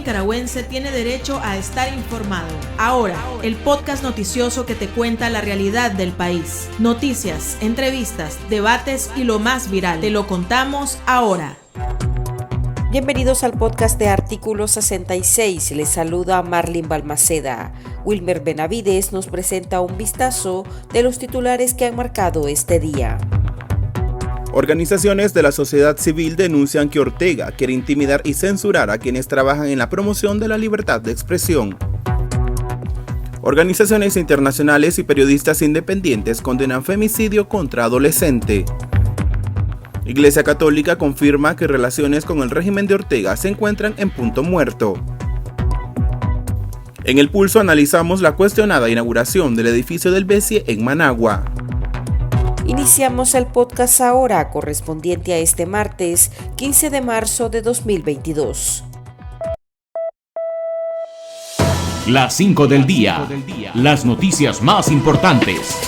nicaragüense tiene derecho a estar informado. Ahora, el podcast noticioso que te cuenta la realidad del país. Noticias, entrevistas, debates y lo más viral. Te lo contamos ahora. Bienvenidos al podcast de Artículo 66. Les saluda Marlene Balmaceda. Wilmer Benavides nos presenta un vistazo de los titulares que han marcado este día. Organizaciones de la sociedad civil denuncian que Ortega quiere intimidar y censurar a quienes trabajan en la promoción de la libertad de expresión. Organizaciones internacionales y periodistas independientes condenan femicidio contra adolescente. Iglesia Católica confirma que relaciones con el régimen de Ortega se encuentran en punto muerto. En El Pulso analizamos la cuestionada inauguración del edificio del BESIE en Managua. Iniciamos el podcast ahora, correspondiente a este martes 15 de marzo de 2022. Las 5 del día. Las noticias más importantes.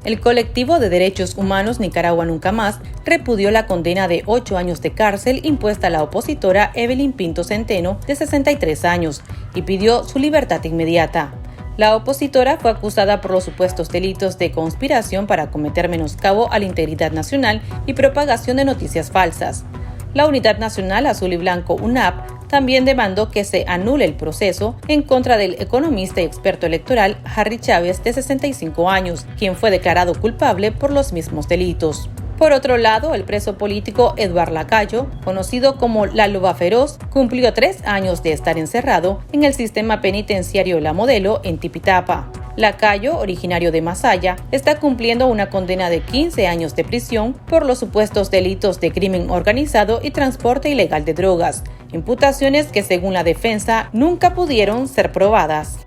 El colectivo de derechos humanos Nicaragua Nunca Más repudió la condena de 8 años de cárcel impuesta a la opositora Evelyn Pinto Centeno, de 63 años, y pidió su libertad inmediata. La opositora fue acusada por los supuestos delitos de conspiración para cometer menoscabo a la integridad nacional y propagación de noticias falsas. La Unidad Nacional Azul y Blanco, UNAP, también demandó que se anule el proceso en contra del economista y experto electoral Harry Chávez, de 65 años, quien fue declarado culpable por los mismos delitos. Por otro lado, el preso político Eduard Lacayo, conocido como La Loba Feroz, cumplió 3 años de estar encerrado en el sistema penitenciario La Modelo en Tipitapa. Lacayo, originario de Masaya, está cumpliendo una condena de 15 años de prisión por los supuestos delitos de crimen organizado y transporte ilegal de drogas, imputaciones que, según la defensa, nunca pudieron ser probadas.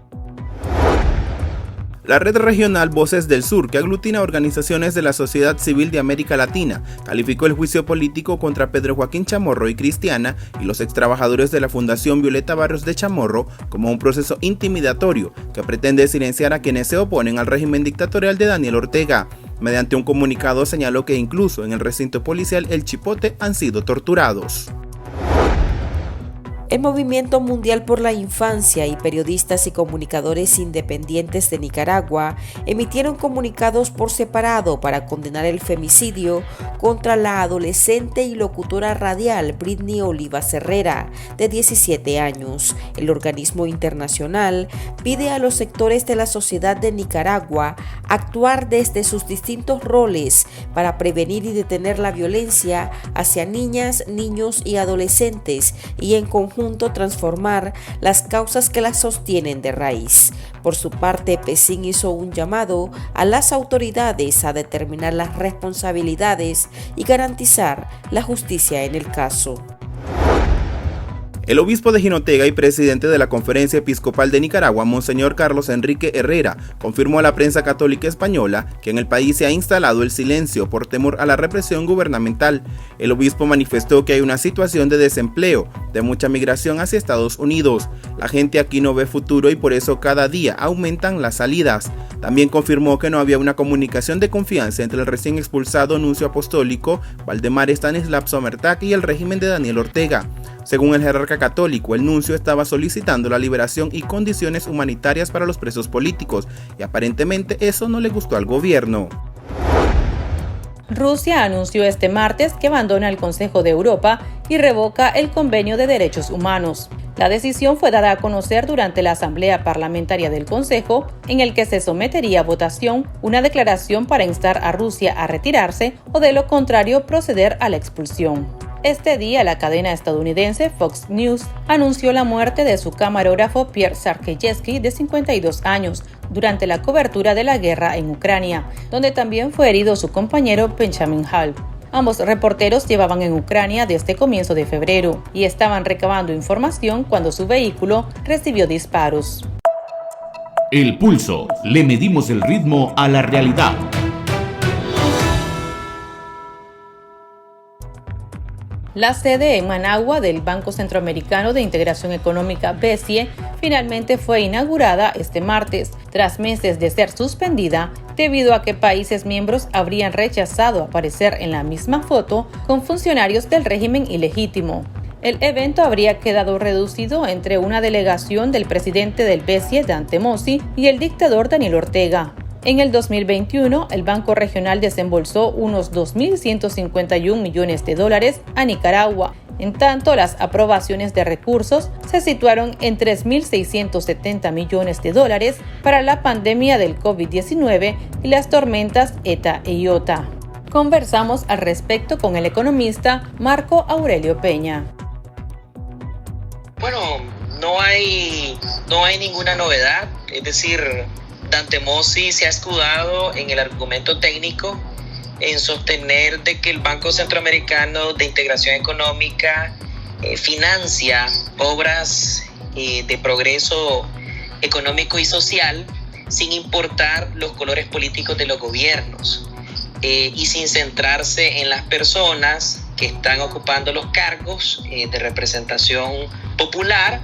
La red regional Voces del Sur, que aglutina organizaciones de la sociedad civil de América Latina, calificó el juicio político contra Pedro Joaquín Chamorro y Cristiana y los extrabajadores de la Fundación Violeta Barrios de Chamorro como un proceso intimidatorio que pretende silenciar a quienes se oponen al régimen dictatorial de Daniel Ortega. Mediante un comunicado señaló que incluso en el recinto policial El Chipote han sido torturados. El Movimiento Mundial por la Infancia y periodistas y comunicadores independientes de Nicaragua emitieron comunicados por separado para condenar el femicidio contra la adolescente y locutora radial Britney Olivas Herrera, de 17 años. El organismo internacional pide a los sectores de la sociedad de Nicaragua actuar desde sus distintos roles para prevenir y detener la violencia hacia niñas, niños y adolescentes y en conjunto transformar las causas que las sostienen de raíz. Por su parte, PECIN hizo un llamado a las autoridades a determinar las responsabilidades y garantizar la justicia en el caso. El obispo de Jinotega y presidente de la Conferencia Episcopal de Nicaragua, Monseñor Carlos Enrique Herrera, confirmó a la prensa católica española que en el país se ha instalado el silencio por temor a la represión gubernamental. El obispo manifestó que hay una situación de desempleo, de mucha migración hacia Estados Unidos. La gente aquí no ve futuro y por eso cada día aumentan las salidas. También confirmó que no había una comunicación de confianza entre el recién expulsado nuncio apostólico Valdemar Stanislav Somertag y el régimen de Daniel Ortega. Según el jerarca católico, el nuncio estaba solicitando la liberación y condiciones humanitarias para los presos políticos, y aparentemente eso no le gustó al gobierno. Rusia anunció este martes que abandona el Consejo de Europa y revoca el Convenio de Derechos Humanos. La decisión fue dada a conocer durante la Asamblea Parlamentaria del Consejo, en el que se sometería a votación una declaración para instar a Rusia a retirarse o, de lo contrario, proceder a la expulsión. Este día, la cadena estadounidense Fox News anunció la muerte de su camarógrafo Pierre Sarkeyevsky, de 52 años, durante la cobertura de la guerra en Ucrania, donde también fue herido su compañero Benjamin Hall. Ambos reporteros llevaban en Ucrania desde comienzo de febrero y estaban recabando información cuando su vehículo recibió disparos. El Pulso. Le medimos el ritmo a la realidad. La sede en Managua del Banco Centroamericano de Integración Económica BCE finalmente fue inaugurada este martes, tras meses de ser suspendida debido a que países miembros habrían rechazado aparecer en la misma foto con funcionarios del régimen ilegítimo. El evento habría quedado reducido entre una delegación del presidente del BCE, Dante Mossi, y el dictador Daniel Ortega. En el 2021, el Banco Regional desembolsó unos $2.151 millones a Nicaragua. En tanto, las aprobaciones de recursos se situaron en $3.670 millones para la pandemia del COVID-19 y las tormentas ETA e IOTA. Conversamos al respecto con el economista Marco Aurelio Peña. Bueno, no hay ninguna novedad, es decir, Dante Mossi se ha escudado en el argumento técnico en sostener de que el Banco Centroamericano de Integración Económica financia obras de progreso económico y social sin importar los colores políticos de los gobiernos y sin centrarse en las personas que están ocupando los cargos de representación popular.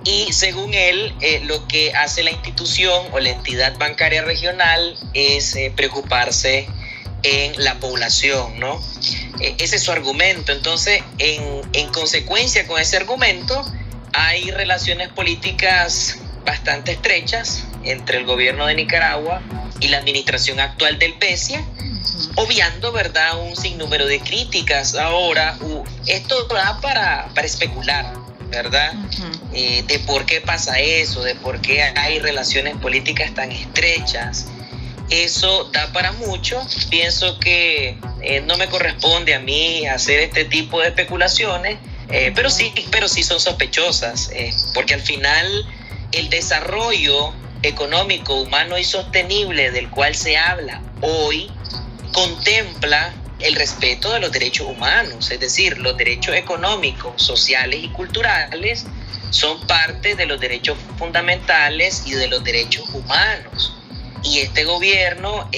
Y según él, lo que hace la institución o la entidad bancaria regional es preocuparse en la población, ¿no? Ese es su argumento. Entonces, en consecuencia con ese argumento, hay relaciones políticas bastante estrechas entre el gobierno de Nicaragua y la administración actual del BCE, obviando, ¿verdad?, un sinnúmero de críticas. Ahora, esto da para especular, ¿verdad? De por qué pasa eso, de por qué hay relaciones políticas tan estrechas. Eso da para mucho. Pienso que no me corresponde a mí hacer este tipo de especulaciones, pero sí son sospechosas, porque al final el desarrollo económico, humano y sostenible del cual se habla hoy contempla el respeto de los derechos humanos, es decir, los derechos económicos, sociales y culturales son parte de los derechos fundamentales y de los derechos humanos. Y este gobierno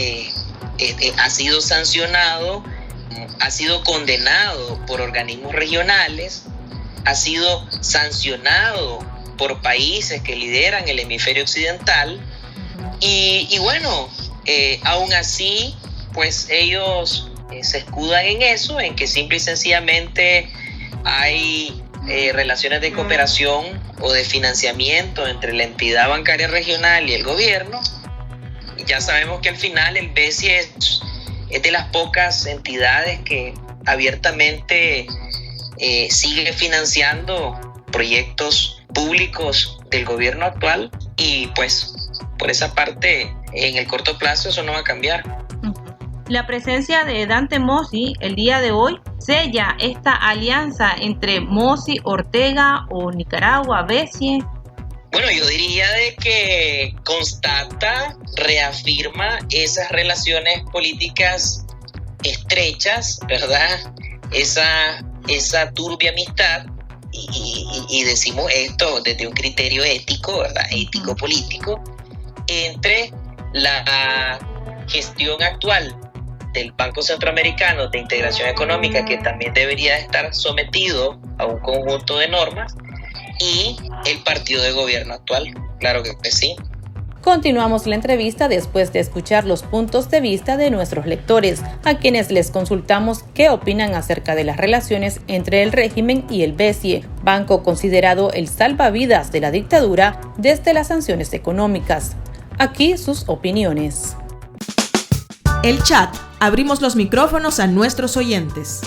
ha sido sancionado, ha sido condenado por organismos regionales, ha sido sancionado por países que lideran el hemisferio occidental y bueno, aún así, pues ellos se escudan en eso, en que simple y sencillamente hay relaciones de cooperación o de financiamiento entre la entidad bancaria regional y el gobierno. Ya sabemos que al final el BCE es de las pocas entidades que abiertamente sigue financiando proyectos públicos del gobierno actual y pues por esa parte en el corto plazo eso no va a cambiar. La presencia de Dante Mossi el día de hoy sella esta alianza entre Mossi, Ortega o Nicaragua, BCE. Bueno, yo diría de que constata, reafirma esas relaciones políticas estrechas, ¿verdad? Esa turbia amistad y decimos esto desde un criterio ético, ¿verdad? Ético-político, entre la gestión actual del Banco Centroamericano de Integración Económica, que también debería estar sometido a un conjunto de normas, y el partido de gobierno actual. Claro que sí. Continuamos la entrevista después de escuchar los puntos de vista de nuestros lectores, a quienes les consultamos qué opinan acerca de las relaciones entre el régimen y el BCE, banco considerado el salvavidas de la dictadura desde las sanciones económicas. Aquí sus opiniones. El chat. Abrimos los micrófonos a nuestros oyentes.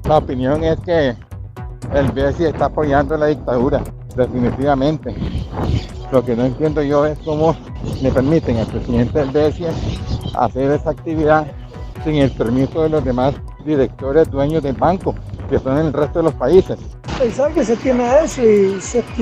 La opinión es que el BCE está apoyando la dictadura, definitivamente. Lo que no entiendo yo es cómo le permiten al presidente del BCE hacer esa actividad sin el permiso de los demás directores dueños del banco, que son en el resto de los países. Y sabe que se tiene eso y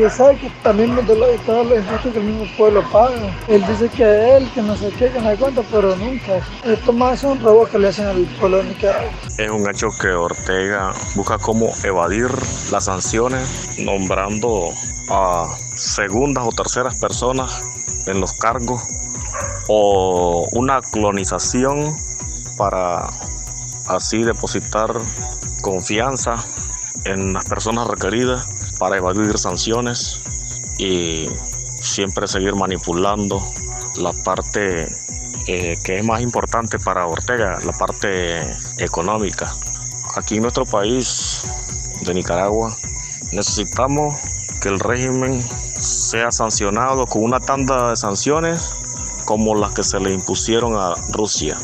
sabe que también de todos los impuestos que el mismo pueblo paga. Él dice que él, que no sé qué, que no hay cuenta, pero nunca. Esto más es un robo que le hacen al pueblo de Nicaragua. Es un hecho que Ortega busca cómo evadir las sanciones, nombrando a segundas o terceras personas en los cargos, o una clonización para así depositar confianza en las personas requeridas para evadir sanciones y siempre seguir manipulando la parte que es más importante para Ortega, la parte económica. Aquí en nuestro país de Nicaragua necesitamos que el régimen sea sancionado con una tanda de sanciones como las que se le impusieron a Rusia.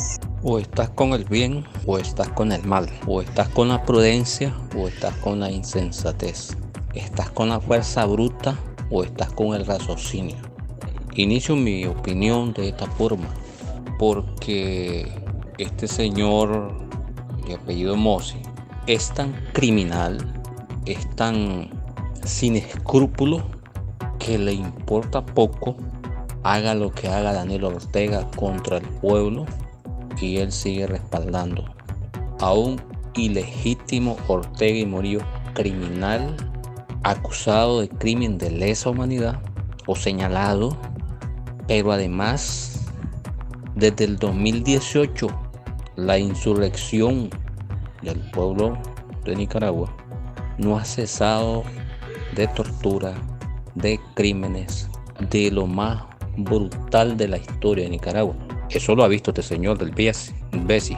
O estás con el bien o estás con el mal, o estás con la prudencia o estás con la insensatez, estás con la fuerza bruta o estás con el raciocinio. Inicio mi opinión de esta forma porque este señor de apellido Mossi es tan criminal, es tan sin escrúpulos que le importa poco, haga lo que haga Daniel Ortega contra el pueblo, y él sigue respaldando a un ilegítimo Ortega y Murillo criminal, acusado de crimen de lesa humanidad o señalado, pero además desde el 2018 la insurrección del pueblo de Nicaragua no ha cesado de tortura, de crímenes, de lo más brutal de la historia de Nicaragua. Eso lo ha visto este señor del BESI.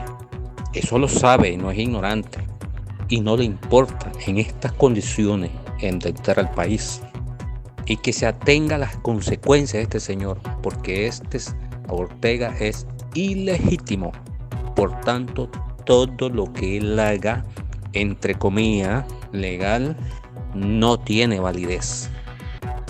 Eso lo sabe y no es ignorante. Y no le importa en estas condiciones endeuдар al país. Y que se atenga a las consecuencias de este señor, porque Ortega es ilegítimo. Por tanto, todo lo que él haga, entre comillas, legal, no tiene validez.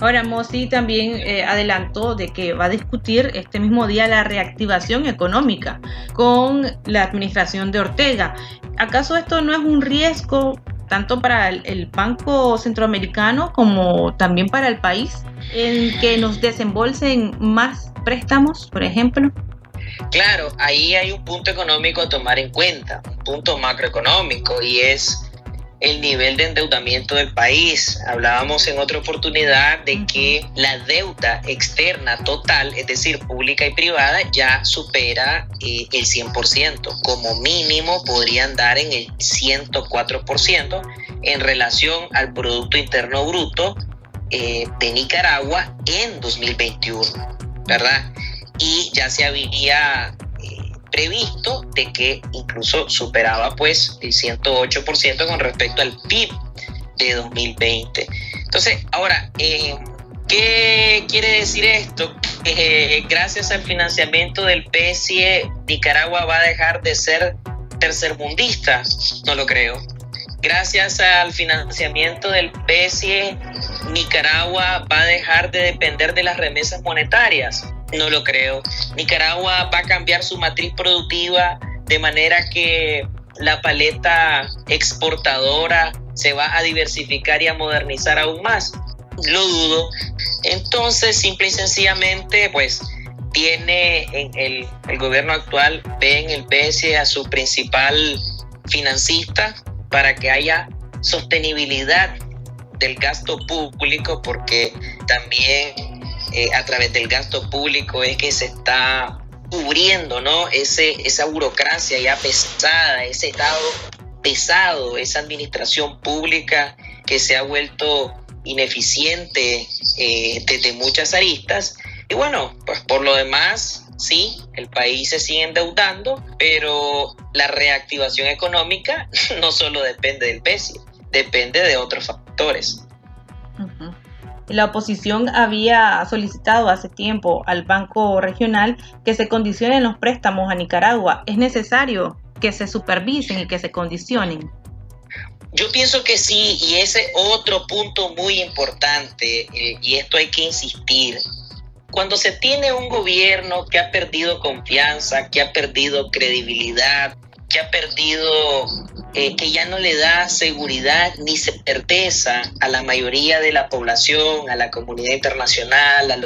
Ahora, Mossi también adelantó de que va a discutir este mismo día la reactivación económica con la administración de Ortega. ¿Acaso esto no es un riesgo tanto para el Banco Centroamericano como también para el país, en que nos desembolsen más préstamos, por ejemplo? Claro, ahí hay un punto económico a tomar en cuenta, un punto macroeconómico, y es el nivel de endeudamiento del país. Hablábamos en otra oportunidad de que la deuda externa total, es decir, pública y privada, ya supera el 100%. Como mínimo podría andar en el 104% en relación al Producto Interno Bruto de Nicaragua en 2021, ¿verdad? Y ya se había previsto de que incluso superaba pues el 108% con respecto al PIB de 2020. Entonces, ahora, ¿qué quiere decir esto? Gracias al financiamiento del PESIE, Nicaragua va a dejar de ser tercermundista. No lo creo. Gracias al financiamiento del PESIE, Nicaragua va a dejar de depender de las remesas monetarias. No lo creo. Nicaragua va a cambiar su matriz productiva de manera que la paleta exportadora se va a diversificar y a modernizar aún más. Lo dudo. Entonces, simple y sencillamente, pues, tiene en el gobierno actual, ve en el PESIE a su principal financista para que haya sostenibilidad del gasto público, porque también a través del gasto público es que se está cubriendo, ¿no? Esa burocracia ya pesada, ese Estado pesado, esa administración pública que se ha vuelto ineficiente desde muchas aristas. Y bueno, pues por lo demás, sí, el país se sigue endeudando, pero la reactivación económica no solo depende del PESIE, depende de otros factores. Uh-huh. La oposición había solicitado hace tiempo al Banco Regional que se condicionen los préstamos a Nicaragua. ¿Es necesario que se supervisen y que se condicionen? Yo pienso que sí, y ese otro punto muy importante, y esto hay que insistir. Cuando se tiene un gobierno que ha perdido confianza, que ha perdido credibilidad, que ha perdido, que ya no le da seguridad ni certeza a la mayoría de la población, a la comunidad internacional, a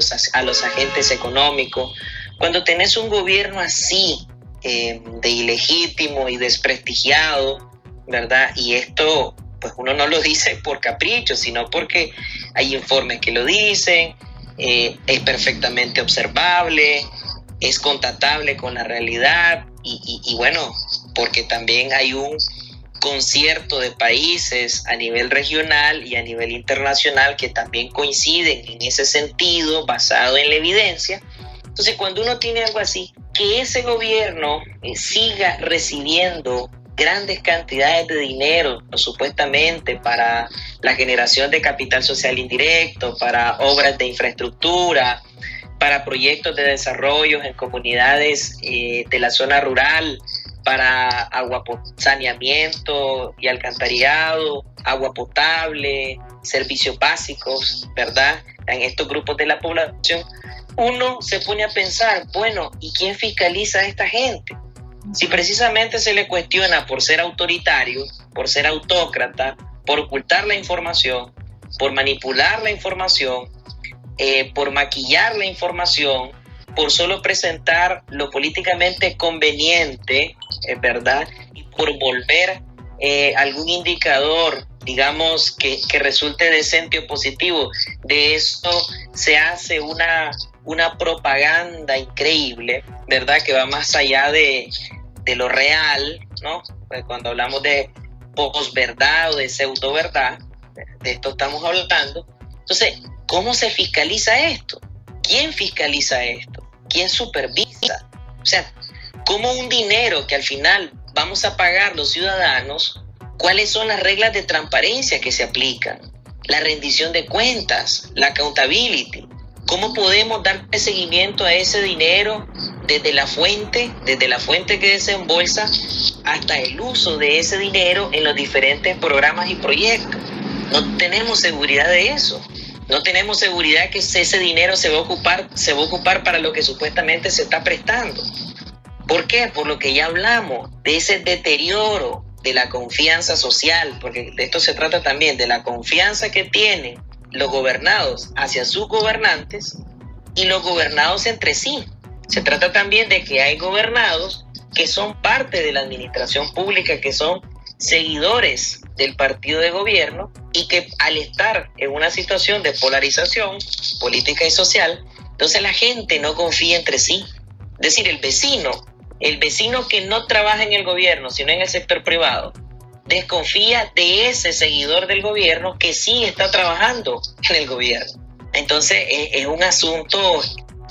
los agentes económicos, cuando tenés un gobierno así, de ilegítimo y desprestigiado, ¿verdad? Y esto, pues uno no lo dice por capricho, sino porque hay informes que lo dicen, es perfectamente observable, es constatable con la realidad, y bueno, porque también hay un concierto de países a nivel regional y a nivel internacional que también coinciden en ese sentido, basado en la evidencia. Entonces, cuando uno tiene algo así, que ese gobierno siga recibiendo grandes cantidades de dinero, supuestamente para la generación de capital social indirecto, para obras de infraestructura, para proyectos de desarrollo en comunidades de la zona rural, para saneamiento y alcantarillado, agua potable, servicios básicos, ¿verdad?, en estos grupos de la población, uno se pone a pensar, bueno, ¿y quién fiscaliza a esta gente? Si precisamente se le cuestiona por ser autoritario, por ser autócrata, por ocultar la información, por manipular la información, por maquillar la información, por solo presentar lo políticamente conveniente, ¿verdad? Y por volver algún indicador, digamos, que resulte decente o positivo, de eso se hace una propaganda increíble, ¿verdad? Que va más allá de lo real, ¿no? Pues cuando hablamos de posverdad o de pseudo verdad, de esto estamos hablando. Entonces, ¿cómo se fiscaliza esto? ¿Quién fiscaliza esto? ¿Quién supervisa? O sea, ¿cómo un dinero que al final vamos a pagar los ciudadanos, cuáles son las reglas de transparencia que se aplican? La rendición de cuentas, la accountability. ¿Cómo podemos dar seguimiento a ese dinero desde la fuente que desembolsa hasta el uso de ese dinero en los diferentes programas y proyectos? No tenemos seguridad de eso. No tenemos seguridad que ese dinero se va a ocupar para lo que supuestamente se está prestando. ¿Por qué? Por lo que ya hablamos, de ese deterioro de la confianza social, porque de esto se trata también, de la confianza que tienen los gobernados hacia sus gobernantes y los gobernados entre sí. Se trata también de que hay gobernados que son parte de la administración pública, que son seguidores del partido de gobierno y que al estar en una situación de polarización política y social, entonces la gente no confía entre sí. Es decir, el vecino que no trabaja en el gobierno, sino en el sector privado, desconfía de ese seguidor del gobierno que sí está trabajando en el gobierno. Entonces es un asunto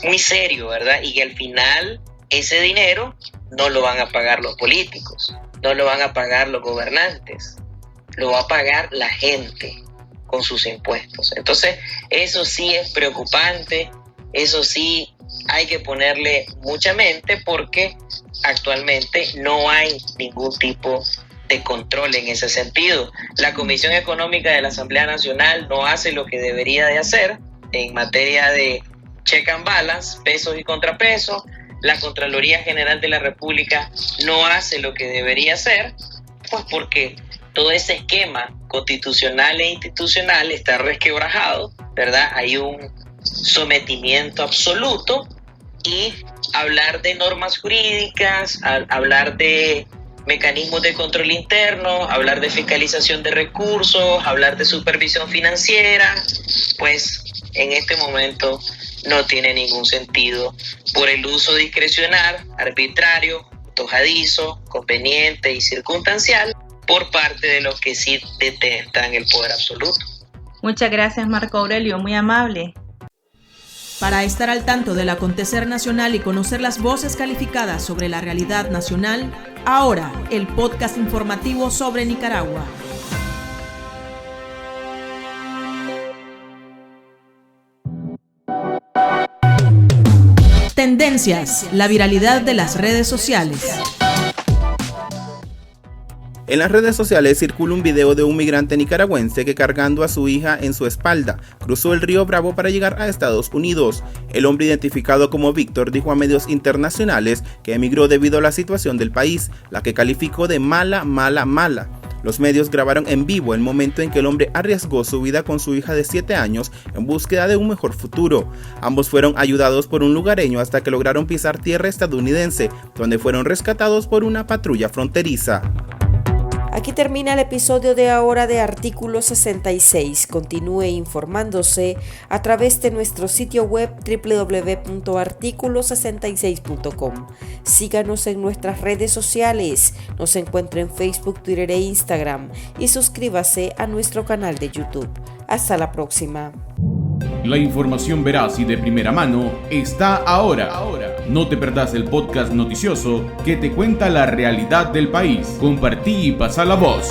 muy serio, ¿verdad? Y que al final ese dinero no lo van a pagar los políticos, no lo van a pagar los gobernantes, lo va a pagar la gente con sus impuestos. Entonces eso sí es preocupante, eso sí hay que ponerle mucha mente, porque actualmente no hay ningún tipo de control en ese sentido. La Comisión Económica de la Asamblea Nacional no hace lo que debería de hacer en materia de check and balance, pesos y contrapesos. La Contraloría General de la República no hace lo que debería hacer, pues porque todo ese esquema constitucional e institucional está resquebrajado, ¿verdad? Hay un sometimiento absoluto, y hablar de normas jurídicas, hablar de mecanismos de control interno, hablar de fiscalización de recursos, hablar de supervisión financiera, pues en este momento no tiene ningún sentido por el uso discrecional, arbitrario, antojadizo, conveniente y circunstancial por parte de los que sí detentan el poder absoluto. Muchas gracias, Marco Aurelio, muy amable. Para estar al tanto del acontecer nacional y conocer las voces calificadas sobre la realidad nacional, ahora el podcast informativo sobre Nicaragua. Tendencias, la viralidad de las redes sociales. En las redes sociales circula un video de un migrante nicaragüense que, cargando a su hija en su espalda, cruzó el río Bravo para llegar a Estados Unidos. El hombre, identificado como Víctor, dijo a medios internacionales que emigró debido a la situación del país, la que calificó de mala. Los medios grabaron en vivo el momento en que el hombre arriesgó su vida con su hija de 7 años en búsqueda de un mejor futuro. Ambos fueron ayudados por un lugareño hasta que lograron pisar tierra estadounidense, donde fueron rescatados por una patrulla fronteriza. Aquí Aquí termina el episodio de ahora de Artículo 66. Continúe informándose a través de nuestro sitio web www.articulo66.com. Síganos en nuestras redes sociales. Nos encuentra en Facebook, Twitter e Instagram. Y suscríbase a nuestro canal de YouTube. Hasta la próxima. La información veraz y de primera mano está ahora. No te perdás el podcast noticioso que te cuenta la realidad del país. Compartí y pasa la voz.